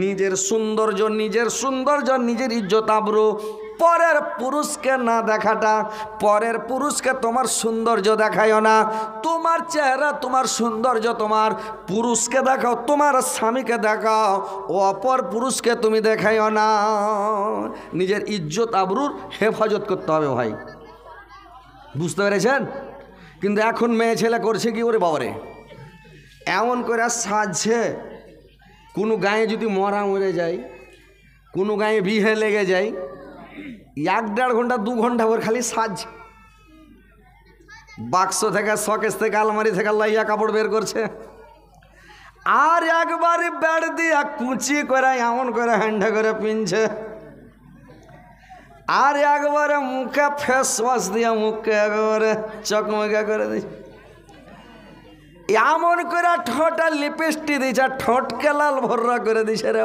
নিজের সৌন্দর্য নিজের ইজ্জত আবরু পরের পুরুষকে না দেখাটা, পরের পুরুষকে তোমার সৌন্দর্য দেখায়ও না। তোমার চেহারা, তোমার সৌন্দর্য তোমার পুরুষকে দেখাও, তোমার স্বামীকে দেখাও, অপর পুরুষকে তুমি দেখাইও না। নিজের ইজ্জত আবরুর হেফাজত করতে হবে ভাই, বুঝতে পেরেছেন? কিন্তু এখন মেয়ে ছেলে করছে কি, ওরে বাবারে এমন করে সাজছে, কোনো গায়ে যদি মরে যায়, কোনো গায়ে বিহে লেগে যায়, 1-1.5 ঘন্টা 2 ঘন্টা পর খালি সাজ। বাক্স থেকে, শকেস থেকে, আলমারি থেকে লাইয়া কাপড় বের করছে, আর একবারে বেড দিয়া কুচি করে এমন করে হ্যান্ডা করে পিনছে, আর একবারে মুখে ফেস ওয়াশ দিয়া মুখকে একবারে চকমকা করে দিচ্ছে, এমন করে ঠোঁটে লিপস্টিক দিচ্ছে, ঠোঁটকে লাল ভর্রা করে দিছে রে।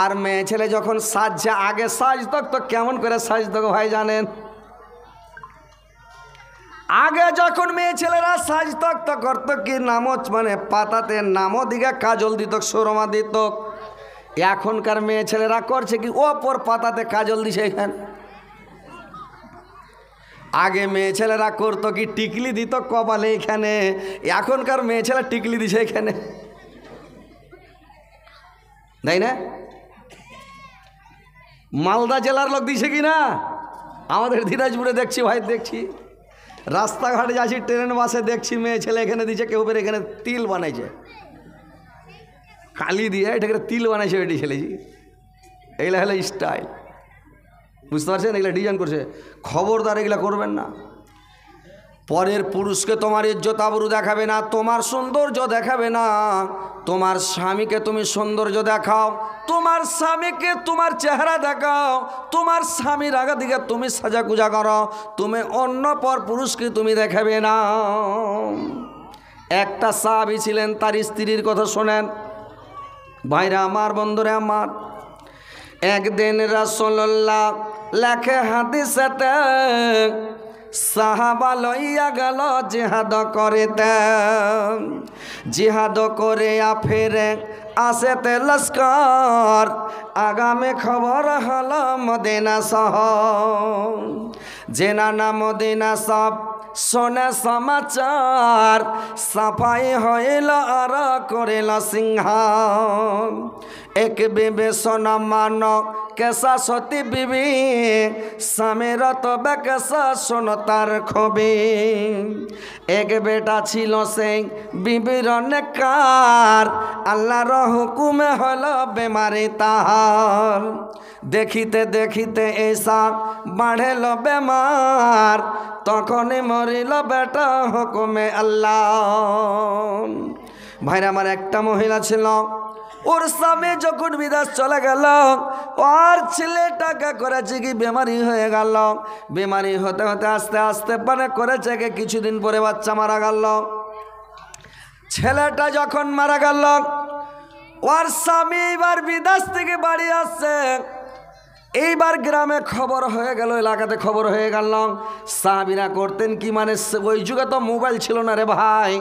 আর মেয়ে ছেলে যখন সাজছে, আগে সাজতক তো কেমন করে সাজতক ভাই জানেন? আগে যখন মেয়ে ছেলেরা সাজতক তো করতো কি, নামচ মানে পাতাতে নামও দিকে কাজল দিত, সুরমা দিত। এখনকার মেয়ে ছেলেরা করছে কি, ওপর পাতাতে কাজল দিছে এখানে। আগে মেয়ে ছেলেরা করতো কি, টিকলি দিত কপালে এখানে, এখনকার মেয়ে ছেলে টিকলি দিছে এখানে, তাই না? মালদা জেলার লোক দিছে কি না? আমাদের দিনাজপুরে দেখছি ভাই, দেখছি রাস্তাঘাটে যাচ্ছি, ট্রেন বাসে দেখছি মেয়ে ছেলে এখানে দিচ্ছে, কেউ বের এখানে তিল বানাইছে, কালি দিয়ে এটাকে তিল বানাইছে বেটি ছেলেছি। এইগুলা হলো স্টাইল, বুঝতে পারছেন? এগুলা ডিজাইন করছে, খবরদার এগুলা করবেন না। পরের পুরুষকে তোমার ইজ্জত আবরু দেখাবে না, তোমার সৌন্দর্য দেখাবে না। তোমার স্বামীকে তুমি সৌন্দর্য দেখাও, তোমার স্বামীকে তোমার চেহারা দেখাও, তোমার স্বামীর আগা দিকে তুমি সাজা গুজা করো, তুমি অন্য পর পুরুষকে তুমি দেখাবে না। একটা সাহাবী ছিলেন, তার স্ত্রীর কথা শোনেন ভাইরা আমার, বন্ধুরা আমার। একদিন রাসূলুল্লাহ লেখে হাদিসেতে, সাহাবা লইয়া গেল জিহাদ করিতে, জিহাদ করে ফিরে আসেতে লস্কর, আগামী খবর হলো মদিনা শহর। জেনা না মদিনা সব শোনে সমাচার, সাফাই হইল আর করিল সিংহার। এক বিবেচনা মান কেসা সতী বিবি, স্বামীর তবে কেসা শোন তার খবি। এক বেটা ছিল সেই বিবির নেকার, আল্লাহর হুকুমে হল বেমারি তাহার। দেখিতে দেখিতে এসা বাড়েল বেমার, তখনই মরিল বেটা হুকুমে আল্লাহ। ভাইরা আমার, একটা মহিলা ছিল, ওর স্বামী যখন বিদেশ চলে গেল, ওর ছেলেটাকে করেছে কি বেমারি হয়ে গেল। বেমারি হতে হতে আস্তে আস্তে মানে করেছে কি কিছুদিন পরে বাচ্চা মারা গেল। ছেলেটা যখন মারা গেল, ওর স্বামী এবার বিদেশ থেকে বাড়ি আসছে। এইবার গ্রামে খবর হয়ে গেল, এলাকাতে খবর হয়ে গেল। সাহাবীরা করতেন কি, মানে ওই যুগে তো মোবাইল ছিল না রে ভাই,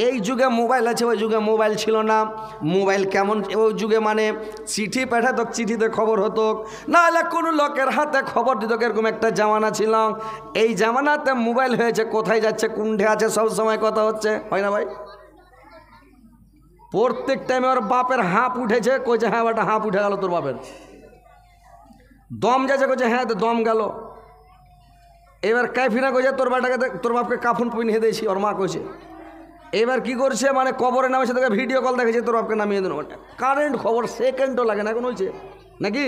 এই যুগে মোবাইল আছে, ওই যুগে মোবাইল ছিল না। মোবাইল কেমন, ওই যুগে মানে চিঠি পাঠাতো, চিঠিতে খবর হতো, নাহলে কোনো লোকের হাতে খবর দিত, এরকম একটা জামানা ছিল। এই জামানাতে মোবাইল হয়েছে, কোথায় যাচ্ছে কোনঠে আছে সব সময় কথা হচ্ছে, হয় না ভাই? প্রত্যেক টাইমে ওর বাপের হাঁপ উঠেছে, কইছে হ্যাঁ বেটা হাঁপ উঠে গেল তোর বাপের, দম যাচ্ছে কইছে হ্যাঁ দম গেল। এবার কাইফিনা কইছে তোর বেটাকে, তোর বাপকে কাফন পিনিয়ে দিয়েছি, ওর মা কইছে। এবার কি করছে, মানে কবরে নামেছে, তোকে ভিডিও কল দেখেছে, তোর বাপকে নামিয়ে দেন। কারেন্ট খবর সেকেন্ডও লাগে না এখন, হয়েছে নাকি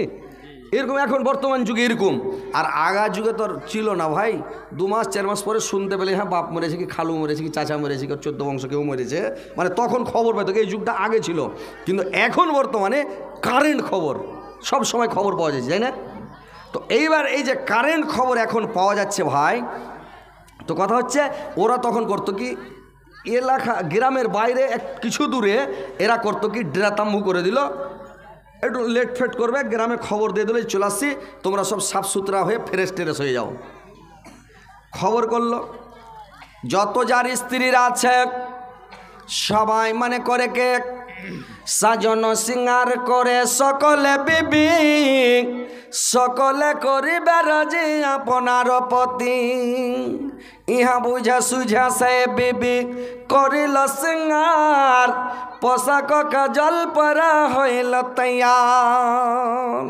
এরকম এখন বর্তমান যুগে এরকম। আর আগা যুগে তোর ছিল না ভাই, 2 মাস 4 মাস পরে শুনতে পেলে হ্যাঁ বাপ মরেছে কি, খালু মরেছে কি, চাচা মরেছে কি, 14 বংশ কেউ মরেছে, মানে তখন খবর পেত। এই যুগটা আগে ছিল, কিন্তু এখন বর্তমানে কারেন্ট খবর সব সময় খবর পাওয়া যাচ্ছে, তাই না? তো এইবার এই যে কারেন্ট খবর এখন পাওয়া যাচ্ছে ভাই, তো কথা হচ্ছে ওরা তখন করতো কি, এলাকা গ্রামের বাইরে কিছু দূরে এরা করতো কি, ডেরা তাম্বু করে দিল, একটু লেট ফেট করবে, গ্রামে খবর দিয়ে দিলে চলে আসছি, তোমরা সব সাফ সুতরা হয়ে ফ্রেশ টেরেস হয়ে যাও। খবর করলো, যত যার স্ত্রীরা আছে সবাই মানে করে কে সাজন সিঙ্গার করে সকলে বিবি, সকলে করিবে রাজি আপনার পতি। ইহা বুঝা সুঝা সে বিবি করিল সিঙ্গার, পোশাক কাজল পরা হইল তৈয়ার।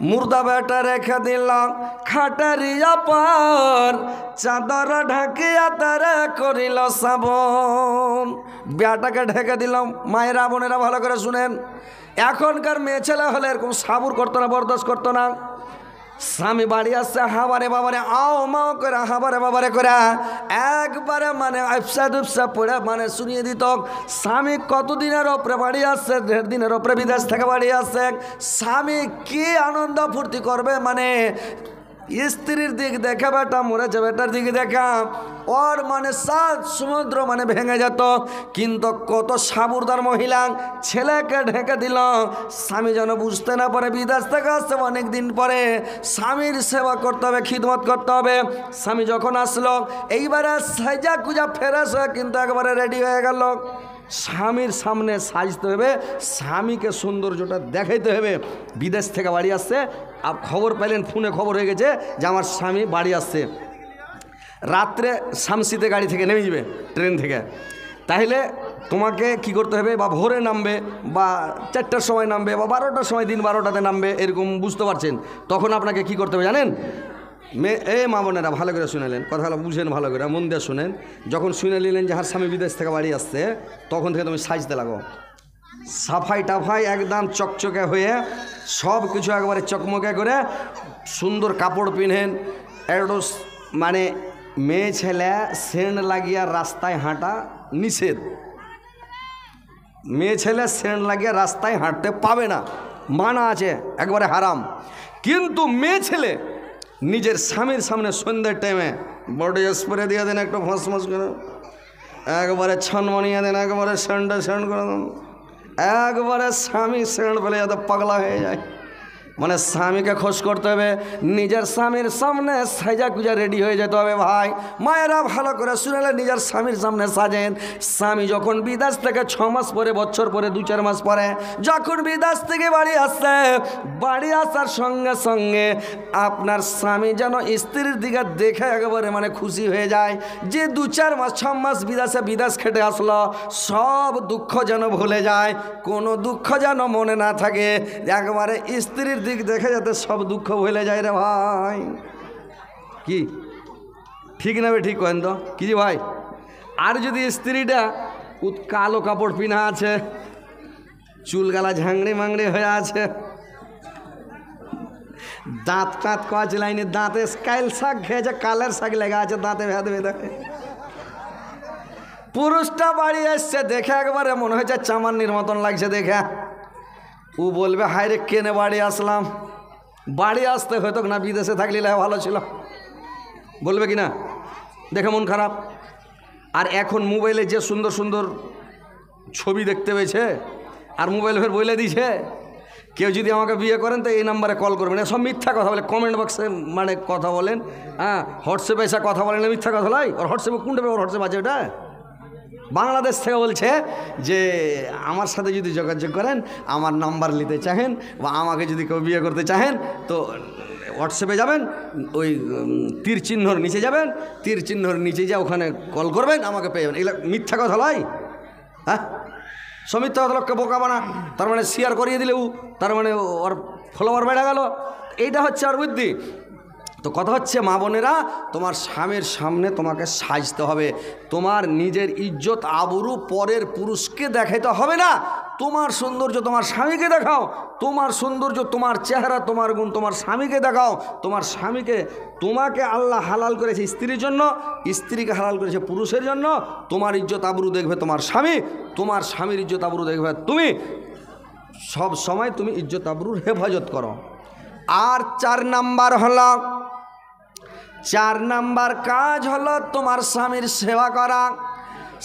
মুর্দা বেটা রেখে দিল খাটারিয়া পর, চাদর ঢাকিয়া তারা করিল শ্রাবণ। বেটাকে ঢেকে দিলাম। মায়েরা বোনেরা ভালো করে শুনেন, এখনকার মেয়ে ছেলে হলে এরকম সাবুর করতো না, বরদাস্ত করতো না। স্বামী বাড়ি আসছে হাবারে বাবারে আও মাও করে, হাবারে বাবারে করে একবারে মানে আফসা দুপসা পড়ে মানে শুনিয়ে দিত। স্বামী কতদিনের ওপরে বাড়ি আসছে, 1.5 দিনের ওপরে বিদেশ থেকে বাড়ি আসছে। স্বামী কি আনন্দ ফুর্তি করবে, মানে স্ত্রীর দিক দেখা বেটা মরেছে, বেটার দিকে দেখা ওর মানে 7 সমুদ্র মানে ভেঙে যেত। কিন্তু কত সাবুরদার মহিলা ছেলেকে ঢেকে দিল, স্বামী যেন বুঝতে না পারে বিদেশ থেকে আসছে অনেক দিন পরে। স্বামীর সেবা করতে হবে, খিদমত করতে হবে। স্বামী যখন আসলো এইবারে সাজা কুজা ফেরেস হয়ে কিন্তু একবারে রেডি হয়ে গেল। স্বামীর সামনে সাজতে হবে, স্বামীকে সৌন্দর্যটা দেখাইতে হবে। বিদেশ থেকে বাড়ি আসছে, আর খবর পেলেন, ফোনে খবর হয়ে গেছে যে আমার স্বামী বাড়ি আসছে। রাত্রে শামসিতে গাড়ি থেকে নেমে যাবে, ট্রেন থেকে। তাহলে তোমাকে কি করতে হবে, বা ভোরে নামবে, বা 4টার সময় নামবে, বা 12টার সময়, দিন 12টাতে নামবে, এরকম বুঝতে পারছেন। তখন আপনাকে কি করতে হবে জানেন? মা বোনেরা ভালো করে শুনেলেন, কথাগুলো বুঝেন ভালো করে, মন দিয়ে শুনেন। যখন শুনে নিলেন যে হার স্বামী বিদেশ থেকে বাড়ি আসছে, তখন থেকে তুমি সাজতে লাগো। সাফাই টাফাই একদম চকচকে হয়ে সব কিছু একবারে চকমকে করে সুন্দর কাপড় পিনেন। একটু মানে মেয়ে ছেলে সেন্ট লাগিয়া রাস্তায় হাঁটা নিষেধ। মেয়ে ছেলে সেন্ট লাগিয়ে রাস্তায় হাঁটতে পাবে না, মানা আছে, একবারে হারাম। কিন্তু মেয়ে ছেলে নিজের স্বামীর সামনে সন্ধ্যের টাইমে বডি স্প্রে দিয়ে দেন, একটু ফসফস করে একবারে ছনমনিয়ে দেন, একবারে সেন্ট করে দেন, একবারে স্বামী সেন্ট পেলে যাতে পাগলা হয়ে যায়। মানে স্বামীকে খোঁজ করতে হবে, নিজের স্বামীর সামনে সাজা কুজা রেডি হয়ে যেতে হবে। ভাই মায়েরা ভালো করে শুনেলে, নিজের স্বামীর সামনে সাজেন। স্বামী যখন বিদেশ থেকে 6 মাস পরে, বছর পরে, 2-4 মাস পরে যখন বিদেশ থেকে বাড়ি আসছে, বাড়ি আসার সঙ্গে সঙ্গে আপনার স্বামী যেন স্ত্রীর দিকে দেখে একেবারে মানে খুশি হয়ে যায় যে 2-4 মাস 6 মাস বিদেশ খেটে আসলো, সব দুঃখ যেন ভুলে যায়, কোনো দুঃখ যেন মনে না থাকে, একবারে স্ত্রীর দিক দেখে যাতে সব দুঃখ ভুলে যায় রে ভাই। কি ঠিক না? ঠিক কেন তো কি ভাই? আর যদি স্ত্রীটা কালো কাপড় পিনা আছে, চুলগালা ঝাংড়ি মাংড়ি হয়ে আছে, দাঁত টাঁত কাছে লাইনে, দাঁতে কাইল শাক খেয়েছে, কালের শাক লেগে আছে দাঁতে ভেদ ভেদে, পুরুষটা বাড়ি এসছে দেখে একবারে মনে হয়েছে চামান্নির মতন লাগছে দেখে। ও বলবে হায় রে কেনে বাড়ি আসলাম, বাড়ি আসতে হয়তো না বিদেশে থাকলে ভালো ছিল, বলবে কি না? দেখে মন খারাপ। আর এখন মোবাইলে যে সুন্দর সুন্দর ছবি দেখতে পেয়েছে, আর মোবাইল ফের বলে দিয়েছে কেউ যদি আমাকে বিয়ে করেন তো এই নাম্বারে কল করবেন। সব মিথ্যা কথা বলে, কমেন্ট বক্সে মানে কথা বলেন, হ্যাঁ হোয়াটসঅ্যাপে এসে কথা বলেন, মিথ্যা কথা লাই। ওর হোয়াটসঅ্যাপে কোনটা ওর হোয়াটসঅ্যাপ আছে ওটা? বাংলাদেশ থেকে বলছে যে আমার সাথে যদি যোগাযোগ করেন, আমার নাম্বার নিতে চাহেন, বা আমাকে যদি কেউ বিয়ে করতে চাহেন তো হোয়াটসঅ্যাপে যাবেন, ওই তীর চিহ্নর নিচে যাবেন, তীর চিহ্নর নিচে যা ওখানে কল করবেন, আমাকে পেয়ে যাবেন। এগুলো মিথ্যা কথা নয়, হ্যাঁ সব মিথ্যা কথা। লোককে বোকা বানা, তার মানে শেয়ার করিয়ে দিলেও তার মানে ওর ফলোয়ার বেড়ে গেল, এইটা হচ্ছে আর বুদ্ধি। তো কথা হচ্ছে মা বোনেরা, তোমার স্বামীর সামনে তোমাকে সাজতে হবে। তোমার নিজের ইজ্জত আবরু পরের পুরুষকে দেখাইতে হবে না। তোমার সৌন্দর্য তোমার স্বামীকে দেখাও, তোমার সৌন্দর্য, তোমার চেহারা, তোমার গুণ তোমার স্বামীকে দেখাও। তোমার স্বামীকে, তোমাকে আল্লাহ হালাল করেছে স্ত্রীর জন্য, স্ত্রীকে হালাল করেছে পুরুষের জন্য। তোমার ইজ্জত আবরু দেখবে তোমার স্বামী, তোমার স্বামীর ইজ্জত আবরু দেখবে তুমি। সব সময় তুমি ইজ্জত আবরুর হেফাজত করো। আর 4 নাম্বার হলো, 4 নাম্বার কাজ হলো তোমার স্বামীর সেবা করা।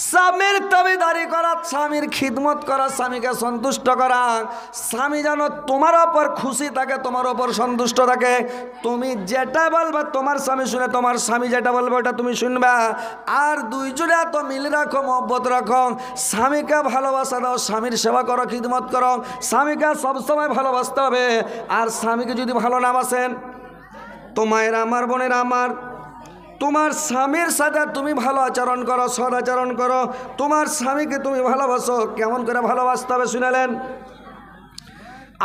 স্বামীর দাবিদারি করা, স্বামীর খিদমত করা, স্বামীকে সন্তুষ্ট করা। স্বামী যেন তোমার ওপর খুশি থাকে, তোমার ওপর সন্তুষ্ট থাকে। তুমি যেটা বলবে তোমার স্বামী শুনে, তোমার স্বামী যেটা বলবে ওটা তুমি শুনবে। আর দুইজনে এত মিল রাখো, মহব্বত রাখো। স্বামীকে ভালোবাসা দাও, স্বামীর সেবা করো, খিদমত করো। স্বামীকে সবসময় ভালোবাসতে হবে। আর স্বামীকে যদি ভালো না বাসেন, তো মায়েরা আমার, বোনেরা আমার, তোমার স্বামীর সাথে তুমি ভালো আচরণ করো, সদাচরণ করো। তোমার স্বামীকে তুমি ভালোবাসো। কেমন করে ভালোবাসতে হবে শুনালেন?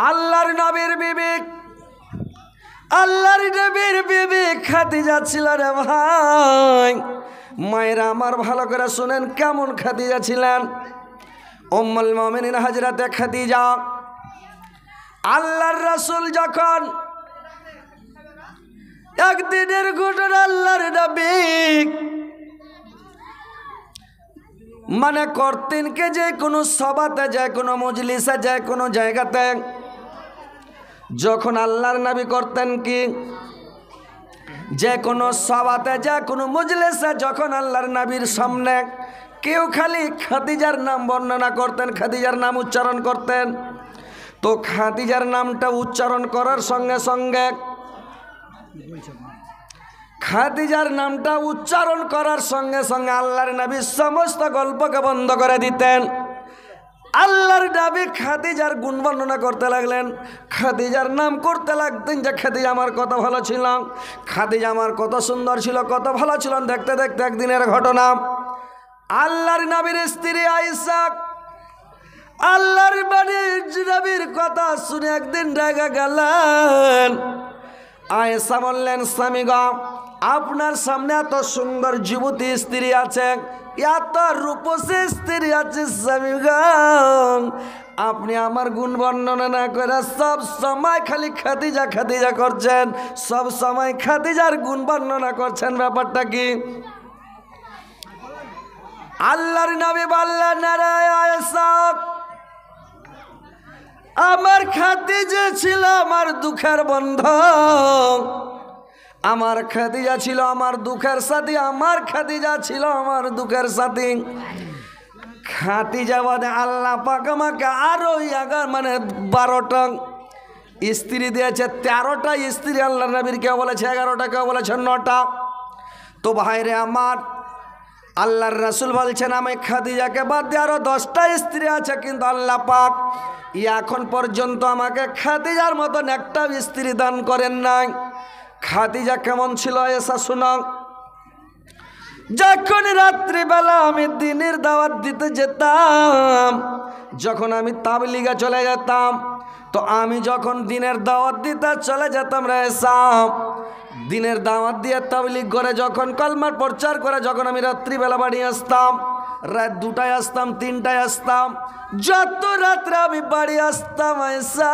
আল্লাহর নবীর বিবি, আল্লাহর নবীর বিবি খাদিজা ছিল রে ভাই। মায়েরা আমার ভালো করে শুনেন কেমন খাদিজা ছিলেন। উম্মুল মুমিনিন হযরতে খাদিজা, আল্লাহর রাসূল যখন একদিনের ঘটনা, আল্লাহর নবী মানে করতেন কে যে কোনো সভাতে, যে কোনো মজলিসে, যে কোনো জায়গাতে যখন আল্লাহর নবী করতেন কি, যে কোনো সভাতে, যে কোনো মজলিসে যখন আল্লাহর নবীর সামনে কেউ খালি খাদিজার নাম বর্ণনা করতেন, খাদিজার নাম উচ্চারণ করতেন, তো খাদিজার নামটা উচ্চারণ করার সঙ্গে সঙ্গে, খাদিজার নামটা উচ্চারণ করার সঙ্গে সঙ্গে আল্লাহর নবী সমস্ত গল্পকে বন্ধ করে দিতেন। আল্লাহর নবী খাদিজার গুণ বর্ণনা করতে লাগলেন, খাদিজার নাম করতে লাগতেন যে খাদিজা আমার কত ভালো ছিল, খাদিজা আমার কত সুন্দর ছিল, কত ভালো ছিল। দেখতে দেখতে একদিনের ঘটনা, আল্লাহর নবীর স্ত্রী আয়েশা আল্লাহর নবীর কথা শুনে একদিন রেগে গেলেন। আয়েশা বললেন, স্বামী গো, আপনার সামনে এত সুন্দর যুবতী স্ত্রী আছে, এত রূপসী স্ত্রী আছে, স্বামী গো, আপনি আমার গুণ বর্ণনা না করে সব সময় খালি খাদিজা খাদিজা করছেন, সব সময় খাদিজার গুণ বর্ণনা করছেন, ব্যাপারটা কি? আল্লাহর নবী বললেন, আরে আয়েশা, আমার খাদিজা ছিল আমার দুঃখের বন্ধু, আমার খাদিজা ছিল আমার দুঃখের সাথী, আমার খাদিজা ছিল আমার দুঃখের সাথী। খাদিজা বাদে আল্লাহ পাক আমাকে আরো 12টা স্ত্রী দিয়েছে। 13টা স্ত্রী আল্লাহ নবীর, কেউ বলেছে 11টা, কেউ বলেছে 9টা। তো ভাইরে আমার, আল্লাহর রাসূল বলছেন আমি খাদিজাকে বাদ দিয়ে আরো 10টা স্ত্রী আছে, কিন্তু আল্লাহ পাক এখন পর্যন্ত আমাকে খাদিজার মতন একটা স্ত্রী দান করেন নাই। খাদিজা কেমন ছিল এসা শোনা। যখন রাত্রিবেলা আমি দিনের দাওয়াত দিতে যেতাম, যখন আমি তাবলিগে চলে যেতাম, তো আমি যখন দিনের দাওয়াত দিতে চলে যেতাম রে এসাম, দিনের দাওয়াত দিয়ে তাবলিগ করে যখন কলমার প্রচার করে যখন আমি রাত্রিবেলা বাড়ি আসতাম, রাত 2টায় আসতাম, 3টায় আসতাম, যত রাত্রে আমি বাড়ি আসতাম আয়েশা,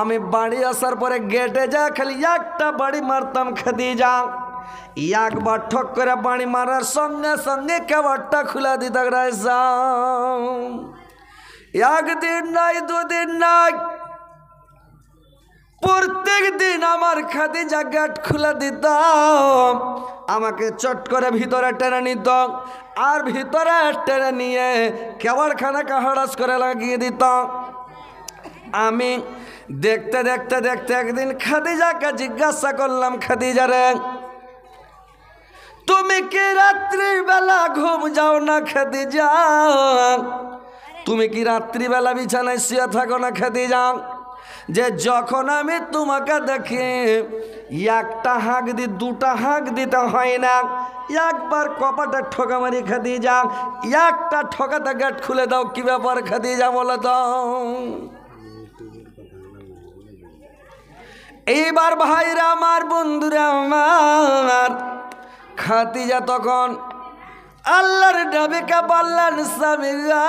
আমি বাড়ি আসার পরে গেটে যা খালি একটা বাড়ি মারতাম খাদিজা। একবার ঠক করে বাড়ি মারার সঙ্গে সঙ্গে কেবারটা খুলে দিতাম আয়েশা। একদিন নাই, দুদিন নাই, প্রত্যেক দিন আমার খাদিজা গেট খুলে দিতাম, আমাকে চট করে ভিতরে টেনে নিত, আর ভিতরে টেনে নিয়ে কেবারখানাকে হাড়াস করে লাগিয়ে দিত। আমি দেখতে দেখতে দেখতে একদিন খাদিজাকে জিজ্ঞাসা করলাম, খাদিজা রে, তুমি কি রাত্রিবেলা ঘুম যাও না খাদিজা? তুমি কি রাত্রিবেলা বিছানায় শুয়ে থাকো না খাদিজা? যে যখন আমি তোমাকে দেখি একটা হাঁক দি, 2টা হাঁক দিতে হয় না, একবার কপাটে ঠোকা মারি খাদিজা, একটা ঠকাতে গেট খুলে দাও, কি ব্যাপার খাদিজা বলে দাও। এইবার ভাইরা আমার, বন্ধুরা আমার, খাদিজা তখন আল্লাহর নবীকে বললেন, স্বামী গো,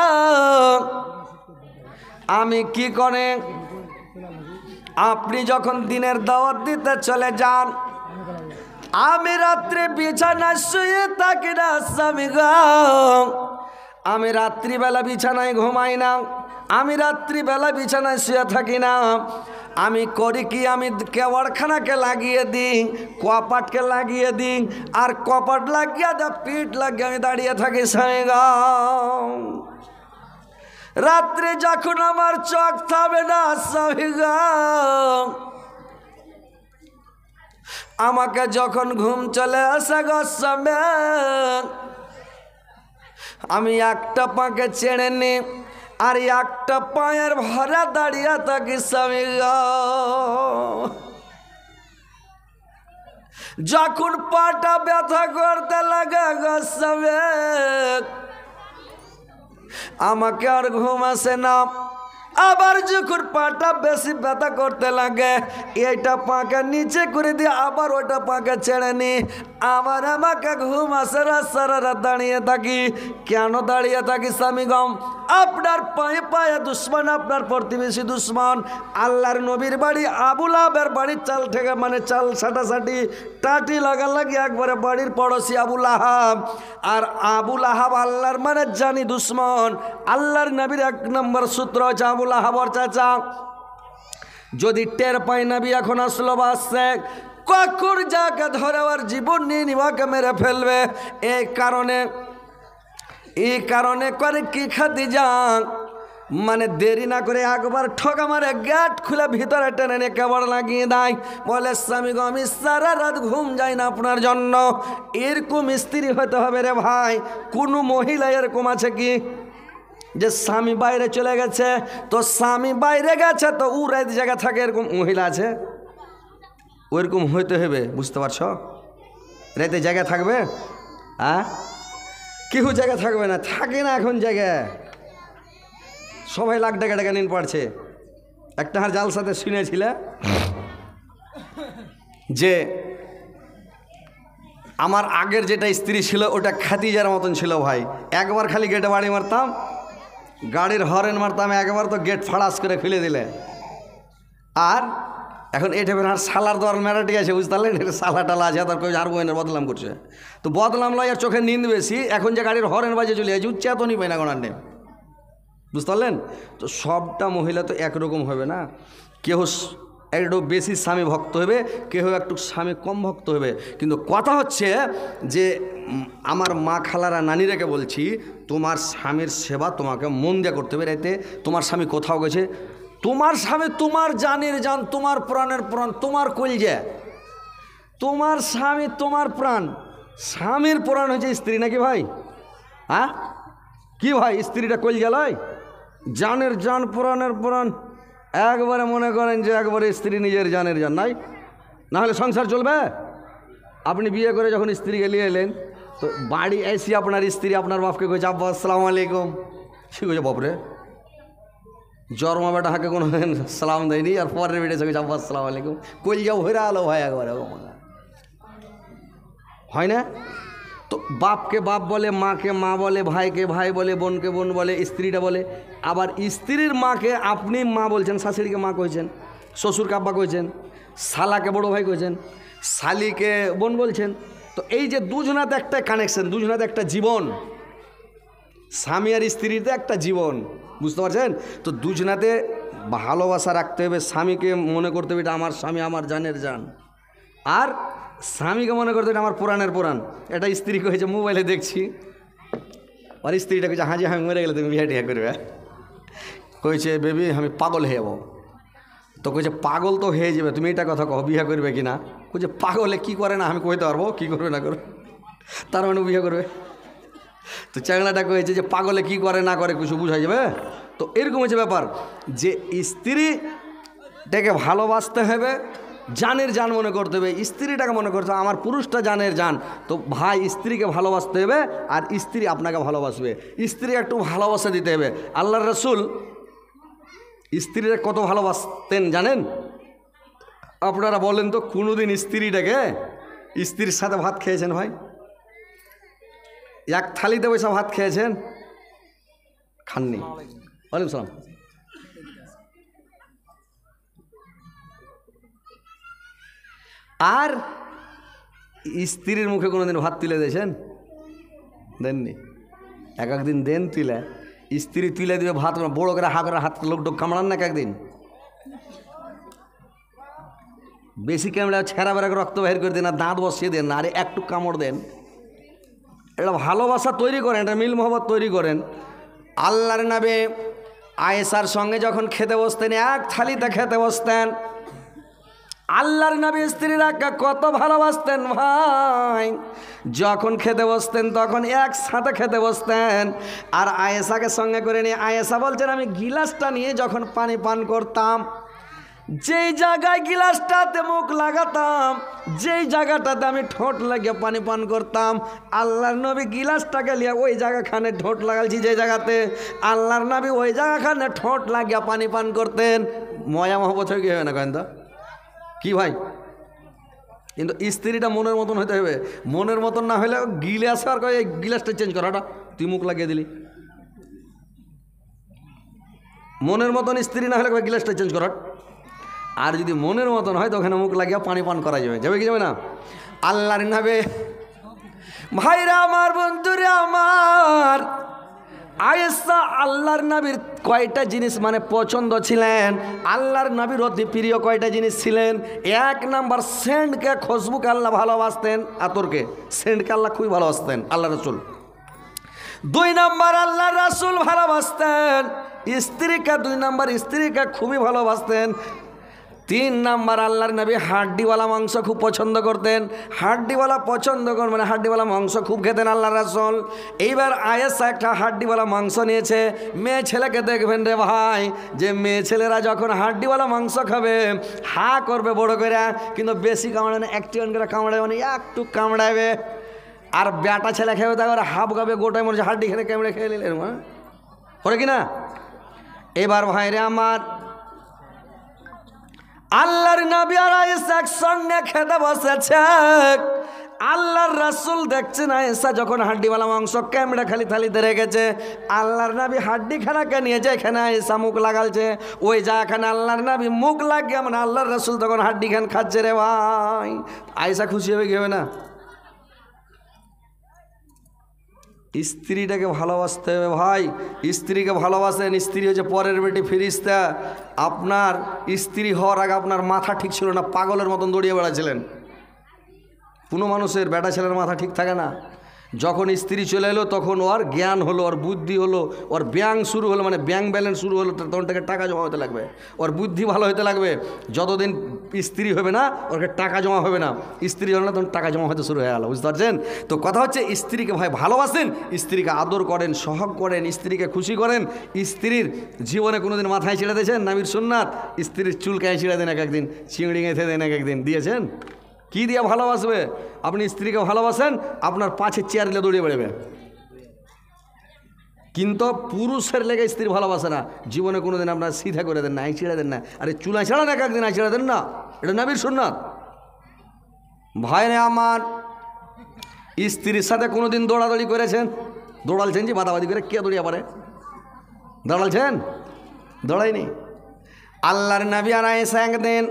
আমি কি করে, আপনি যখন দিনের দাওয়াত দিতে চলে যান, আমি রাত্রে বিছানায় শুয়ে থাকি না স্বামী গো, আমি রাত্রিবেলা বিছানায় ঘুমাই না, আমি রাত্রিবেলা বিছানায় শুয়ে থাকি না, আমি করি কি, আমি কেওয়ারখানাকে লাগিয়ে দিই, কপাটকে লাগিয়ে দিই, আর কপাট লাগিয়ে দা পিঠ লাগিয়ে আমি দাঁড়িয়ে থাকি স্বামী গো। রাত্রে যখন আমার চোখ থামে না স্বামী গো, আমাকে যখন ঘুম চলে আসে গো স্বামী, আমি একটা পাকে ছেড়ে নি আর একটা পায়ের ভরা দাঁড়িয়ে থাকি স্বামী গো। যখন পাটা ব্যথা করতে লাগে গো স্বামী, আমাকে আর ঘুম আসে না। আবার যখন পাটা বেশি ব্যথা করতে লাগে, এইটা পাকে নিচে করে দিয়ে আবার ওইটা পাকে ছেড়ে নি, আবার আমাকে ঘুম আসে না। সারা রাত দাঁড়িয়ে থাকি। কেন দাঁড়িয়ে থাকি স্বামী গম? আপনার পায়ে পায়ে দুশ্মন, আপনার প্রতিবেশী দুশ্মন। আল্লাহর নবীর বাড়ি আবু লাহাবের বাড়ির চাল থেকে মানে চাল সাটাসাটি টাটি লাগালাগি একবারে বাড়ির পড়োশি আবু লাহাব। আর আবু লাহাব আল্লাহর মানে জানি দুশ্মন। আল্লাহর নবীর এক নম্বর সূত্র হচ্ছে আবু লাহাবর চাচা। যদি টের পাই নবী এখন আসলো বা আসছে, কখন যাকে ধরে আর জীবন নিয়ে নিবাকে মেরে ফেলবে। এই কারণে করে কি খাদিজা মানে দেরি না করে একবার ঠকা মারে গেট খুলে ভিতরে টেনে নিয়ে কেবড় লাগিয়ে দেয়। বলে স্বামী গো, আমি সারা রাত ঘুম যাই না আপনার জন্য। এরকম স্ত্রী হতে হবে রে ভাই। কোনো মহিলা এরকম আছে কি যে স্বামী বাইরে চলে গেছে, তো স্বামী বাইরে গেছে তো ও রাত জায়গা থাকে, এরকম মহিলা আছে? ওইরকম হইতে হবে, বুঝতে পারছো? রাতে জায়গা থাকবে? হ্যাঁ, কেউ জায়গা থাকবে না, থাকে না এখন জায়গায়। সবাই লাখ টাকা টাকা নিন পারছে। একটা হার জালসাতে শুনেছিল যে আমার আগের যেটা স্ত্রী ছিল ওটা খাদিজার মতন ছিল ভাই। একবার খালি গেটে বাড়ি মারতাম, গাড়ির হরেন মারতাম, একবার তো গেট ফাড়াস করে খুলে দিলে। আর এখন এটা আর সালার দর মেরাটি আছে, বুঝতে পারলেন? সালা টালা আছে, তার আর বইনের বদলাম করছে। তো বদলাম লয় আর চোখে নিন্দ বেশি। এখন যে গাড়ির হরেন বাজে চলে যাচ্ছে, উচ্চেতনই পাই না গোনার নেই, বুঝতে পারলেন? তো সবটা মহিলা তো একরকম হবে না। কেউ একটু বেশি স্বামী ভক্ত হবে, কেউ একটু স্বামী কম ভক্ত হবে। কিন্তু কথা হচ্ছে যে আমার মা খালারা নানিরাকে বলছি, তোমার স্বামীর সেবা তোমাকে মন দিয়ে করতে হবে। রাইতে তোমার স্বামী কোথাও গেছে, তোমার স্বামী তোমার জানের জান, তোমার প্রাণের প্রাণ, তোমার কলজা। তোমার স্বামী তোমার প্রাণ। স্বামীর প্রাণ হচ্ছে স্ত্রী, নাকি ভাই? হ্যাঁ কি ভাই? স্ত্রীটা কলজা লয়? জানের জান, প্রাণের প্রাণ। একবারে মনে করেন যে একবারে স্ত্রী নিজের জানের জান, নাই না হলে সংসার চলবে? আপনি বিয়ে করে যখন স্ত্রীকে নিয়ে এলেন, তো বাড়ি এসে আপনার স্ত্রী আপনার বাপকে কইছে আব্বা আসসালামু আলাইকুম, সে কইছে বাপরে জন্মা বেটা হাঁকে কোনো সালাম দেয়নি, আর পরের বেটে সে কইছে আব্বা আসসালামু আলাইকুম। কলজা ভরে আলো ভাই একবারে, হয় না? তো বাপকে বাপ বলে, মাকে মা বলে, ভাইকে ভাই বলে, বোনকে বোন বলে, স্ত্রীটা বলে। আবার স্ত্রীর মাকে আপনি মা বলছেন, শাশুড়িকে মা কইছেন, শ্বশুরকে আব্বা কইছেন, শালাকে বড় ভাই কইছেন, শালিকে বোন বলছেন। তো এই যে দুজনাতে একটা কানেকশন, দুজনাতে একটা জীবন, স্বামী আর স্ত্রীতে একটা জীবন, বুঝতে পারছেন? তো দুজনাতে ভালোবাসা রাখতে হবে। স্বামীকে মনে করতে হবে এটা আমার স্বামী, আমার জানের জান। আর স্বামীকে মনে করতে এটা আমার পুরাণের পুরাণ। এটা স্ত্রী কয়েছে মোবাইলে দেখছি, আর স্ত্রীটা কইছে হাজি আমি মরে গেলে তুমি বিয়ে টিয়া করবে। কইছে বেবি আমি পাগল হয়ে যাবো। তো কইছে পাগল তো হয়ে যাবে, তুমি এটা কথা কও বিয়ে করবে কি না? কইছে পাগলে কি করে না আমি কইতে পারবো, কি করবে না করবে, তার মানে বিয়ে করবে। তো চ্যাংলাটা কয়েছে যে পাগলে কি করে না করে কিছু বুঝাই যাবে। তো এরকম হচ্ছে ব্যাপার যে স্ত্রীটাকে ভালোবাসতে হবে, জানের জান মনে করতে হবে। স্ত্রীটাকে মনে করতে হবে আমার পুরুষটা জানের জান। তো ভাই স্ত্রীকে ভালোবাসতে হবে, আর স্ত্রী আপনাকে ভালোবাসবে। স্ত্রী একটু ভালোবাসা দিতে হবে। আল্লাহর রাসূল স্ত্রীরা কত ভালোবাসতেন জানেন? আপনারা বলেন তো কোনোদিন স্ত্রীর সাথে ভাত খেয়েছেন ভাই? এক থালিতে বসে ভাত খেয়েছেন? খাননি। ওয়ালাইকুম সালাম। আর স্ত্রীর মুখে কোনোদিন ভাত তুলে দিয়েছেন? দেননি। এক একদিন দেন তুলে, স্ত্রী তুলে দিবে ভাত, বড় করে হাত লোক কামড়ান না একদিন? বেশি কামড়ে ছেঁড়া বেড়া রক্ত বের করে দেন, আর দাঁত বসিয়ে দেন, আরে একটু কামড় দেন। এটা ভালোবাসা তৈরি করেন, এটা মিল মোহব্বত তৈরি করেন। আল্লাহর নবী আয়েশার সঙ্গে যখন খেতে বসতেন, এক থালিতে খেতে বসতেন। আল্লাহর নবী স্ত্রীরা কত ভালোবাসতেন ভাই। যখন খেতে বসতেন তখন একসাথে খেতে বসতেন। আর আয়েশাকে সঙ্গে করে নিয়ে আয়েশা বলছেন, আমি গিলাসটা নিয়ে যখন পানি পান করতাম, যেই জায়গায় গিলাসটাতে মুখ লাগাতাম, যেই জায়গাটাতে আমি ঠোঁট লাগিয়ে পানি পান করতাম, আল্লাহর নবী গিলাসটাকে নিয়ে ওই জায়গাখানে ঠোঁট লাগালছি, যে জায়গাতে আল্লাহর নবী ওই জায়গাখানে ঠোঁট লাগিয়ে পানি পান করতেন। ময়া মহব্বত হয়ে কি হবে না কেন তো কি ভাই? কিন্তু স্ত্রীটা মনের মতন হতে হবে। মনের মতন না হলে গিলাস আর কয় এই গিলাসটা চেঞ্জ করাটা তুই মুখ লাগিয়ে দিলি। মনের মতন স্ত্রী না হলে গিলাসটা চেঞ্জ করার। আর যদি মনের মতন হয় তো ওখানে মুখ লাগিয়ে পানি পান করা যাবে, যাবে কি যাবে না? আল্লাহর নবী ভাইরা আমার, বন্ধুরা আমার, আয়েশা আল্লাহর নবীর কয়টা জিনিস মানে পছন্দ ছিলেন, আল্লাহর নবীর অতি প্রিয় কয়টা জিনিস ছিলেন। এক নাম্বার, সেন্টকে, খুশবুকে আল্লাহ ভালোবাসতেন, আতরকে, সেন্টকে আল্লাহ খুবই ভালোবাসতেন আল্লাহ রসুল। দুই নাম্বার, আল্লাহ রসুল ভালোবাসতেন স্ত্রীকে, দুই নাম্বার স্ত্রীকে খুবই ভালোবাসতেন। তিন নাম্বার, আল্লাহর নবী হাড্ডিওয়ালা মাংস খুব পছন্দ করতেন। হাড্ডিওয়ালা পছন্দ করেন মানে হাড্ডিওয়ালা মাংস খুব খেতেন আল্লাহ রাসূল। এইবার আয়েশা একটা হাড্ডিওয়ালা মাংস নিয়েছে। মেয়ে ছেলেকে দেখবেন রে ভাই, যে মেয়ে ছেলেরা যখন হাড্ডিওয়ালা মাংস খাবে হা করবে বড় করে, কিন্তু বেশি কামড়াবে না, একটু করে কামড়াবে, মানে একটু কামড়াবে। আর বেটা ছেলে খেয়ে তারপরে হাফ গাবে, গোটায় মনে হচ্ছে হাড্ডি খেলে কামড়ে খেয়ে নিলেন, করে কিনা? এবার ভাইরে আমার, আল্লাহর নবী আর আয়েশা একসঙ্গে খেতে বসেছে। আল্লাহর রাসূল দেখছেন আয়েশা যখন হাড্ডিওয়ালা মাংস কামড়ে খালি থালিতে রেখেছে, আল্লাহর নবী হাড্ডি খানাকে নিয়ে যেখানে আয়েশা মুখ লাগালছে, ওই জায়গাখানে আল্লাহর নবী মুখ লাগিয়ে মানে আল্লাহর রাসূল তখন হাড্ডি খান খাচ্ছে রে ভাই। আয়েশা খুশি হবে কি হবে না? স্ত্রীটাকে ভালোবাসতে হবে ভাই। স্ত্রীকে ভালোবাসেন, স্ত্রী হচ্ছে পরের বেটি ফিরিস্তা। আপনার স্ত্রী হওয়ার আগে আপনার মাথা ঠিক ছিল না, পাগলের মতন দৌড়িয়ে বেড়াচ্ছিলেন। কোনো মানুষের বেটা ছেলের মাথা ঠিক থাকে না। যখন স্ত্রী চলে এলো তখন ওর জ্ঞান হলো, ওর বুদ্ধি হলো, ওর ব্যাংক শুরু হলো, মানে ব্যাংক ব্যালেন্স শুরু হলো, তখন থেকে টাকা জমা হতে লাগবে, ওর বুদ্ধি ভালো হতে লাগবে। যতদিন স্ত্রী হবে না ওকে টাকা জমা হবে না, স্ত্রী হলো না তখন টাকা জমা হতে শুরু হয়ে গেল, বুঝতে পারছেন? তো কথা হচ্ছে স্ত্রীকে ভাই ভালোবাসেন, স্ত্রীকে আদর করেন, সহগ করেন, স্ত্রীকে খুশি করেন। স্ত্রীর জীবনে কোনোদিন মাথায় ছিঁড়ে দিয়েছেন? নবীর সুন্নাত, স্ত্রীর চুলকায় ছিঁড়ে দেন এক একদিন, চিংড়ি গেঁথে দেন এক একদিন, দিয়েছেন? কি দিয়ে ভালোবাসবে? আপনি স্ত্রীকে ভালোবাসেন, আপনার পাছে চেয়ার দিলে দৌড়িয়ে বেড়াবে। কিন্তু পুরুষের লেগে স্ত্রী ভালোবাসে না, জীবনে কোনোদিন আপনার সিধা করে দেন না, আই ছিঁড়ে দেন না। আরে চুলায় ছাড়া না এক একদিন আই ছিঁড়ে দেন না, এটা নবীর সুন্নাত। ভাইরে আমার, স্ত্রীর সাথে কোনোদিন দৌড়াদৌড়ি করেছেন? দৌড়ালছেন যে বাদাবাদি করে, কে দৌড়িয়ে পারে? দৌড়ালছেন? দৌড়াইনি। আল্লাহর নবী আর আয়েশা একদিন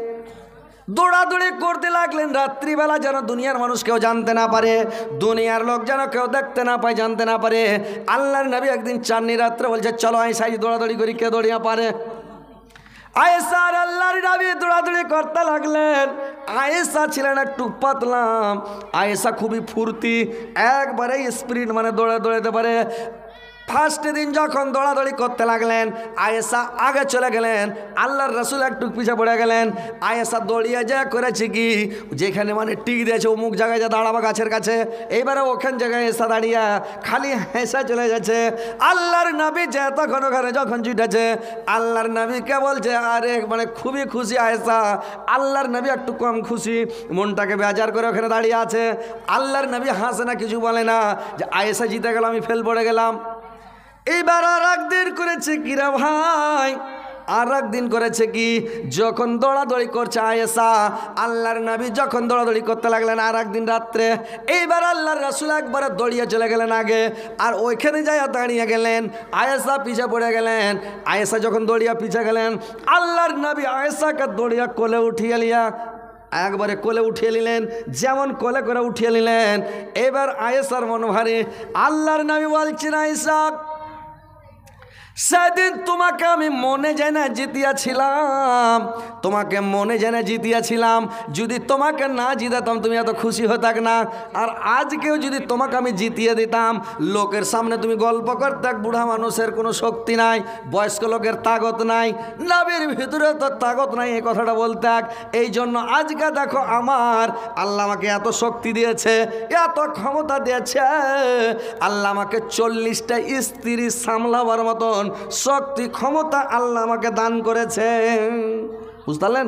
দৌড়াদৌড়ি করতে লাগলেন রাত্রিবেলা, যেন দুনিয়ার মানুষ কেউ জানতে না পারে, দুনিয়ার লোক যেন কেউ দেখতে না পায়, জানতে না পারে। আল্লাহর নবী একদিন চাঁদনি রাত্রে বলছে, চলো আয়েশা দৌড়াদৌড়ি করি, কে দৌড়িয়ে পারে? আয়েশা আর আল্লাহর নবী দৌড়াদৌড়ি করতে লাগলেন। আয়েশা ছিলেন একটু পাতলা, আয়েশা খুবই ফুর্তি, একবারে স্পিরিট, মানে দৌড়াতে পারে। ফার্স্ট দিন যখন দৌড়াদৌড়ি করতে লাগলেন, আয়েশা আগে চলে গেলেন, আল্লাহর রাসূল একটু পিছিয়ে পড়ে গেলেন। আয়েশা দৌড়িয়ে যা করেছে কি, যেখানে মানে টিক দিয়েছে অমুক জায়গায় যা দাঁড়াবা গাছের কাছে, এইবারে ওখান জায়গায় এসা দাঁড়িয়ে খালি হেসে চলে যাচ্ছে। আল্লাহর নবী যে তখন ওখানে যখন জুটেছে, আল্লাহর নবীকে বলছে, আরে মানে খুবই খুশি আয়েশা। আল্লাহর নবী একটু কম খুশি, মনটাকে বেজার করে ওখানে দাঁড়িয়ে আছে। আল্লাহর নবী হাসে না, কিছু বলে না, যে আয়েশা জিতে গেল, আমি ফেল পড়ে গেলাম। এইবার আর একদিন করেছে কি রে ভাই, আর একদিন করেছে কি, যখন দৌড়াদৌড়ি করছে আয়েশা, আল্লাহর নবী যখন দৌড়াদৌড়ি করতে লাগলেন আর একদিন রাত্রে, এইবার আল্লাহর রাসূল একবারে দৌড়িয়ে চলে গেলেন আগে, আর ওইখানে যাই দাঁড়িয়ে গেলেন, আয়েশা পিছে পড়ে গেলেন। আয়েশা যখন দৌড়িয়া পিছে গেলেন, আল্লাহর নবী আয়েশাকে দৌড়িয়া কোলে উঠিয়ে লিয়া একবারে কোলে উঠিয়ে নিলেন, যেমন কোলে করে উঠিয়ে নিলেন। এবার আয়েশার মন ভারী। আল্লাহর নবী বলছেন, আয়েশা সেদিন তোমাকে আমি মনে জেনে জিতিয়াছিলাম, তোমাকে মনে জেনে জিতিয়াছিলাম। যদি তোমাকে না জিতাতাম তুমি এত খুশি হতাক না। আর আজকেও যদি তোমাকে আমি জিতিয়ে দিতাম, লোকের সামনে তুমি গল্প করতে, বুড়া মানুষের কোনো শক্তি নাই, বয়স্ক লোকের তাগত নাই, নাবির ভিতরে তো তাগত নাই, এই কথাটা বলতে। এই জন্য আজকে দেখো আমার আল্লাহ আমাকে এত শক্তি দিয়েছে, এত ক্ষমতা দিয়েছে। আল্লাহ আমাকে 40টা স্ত্রী সামলাবার মতন শক্তি ক্ষমতা আল্লাহ আমাকে দান করেছে। বুঝতে পারলেন?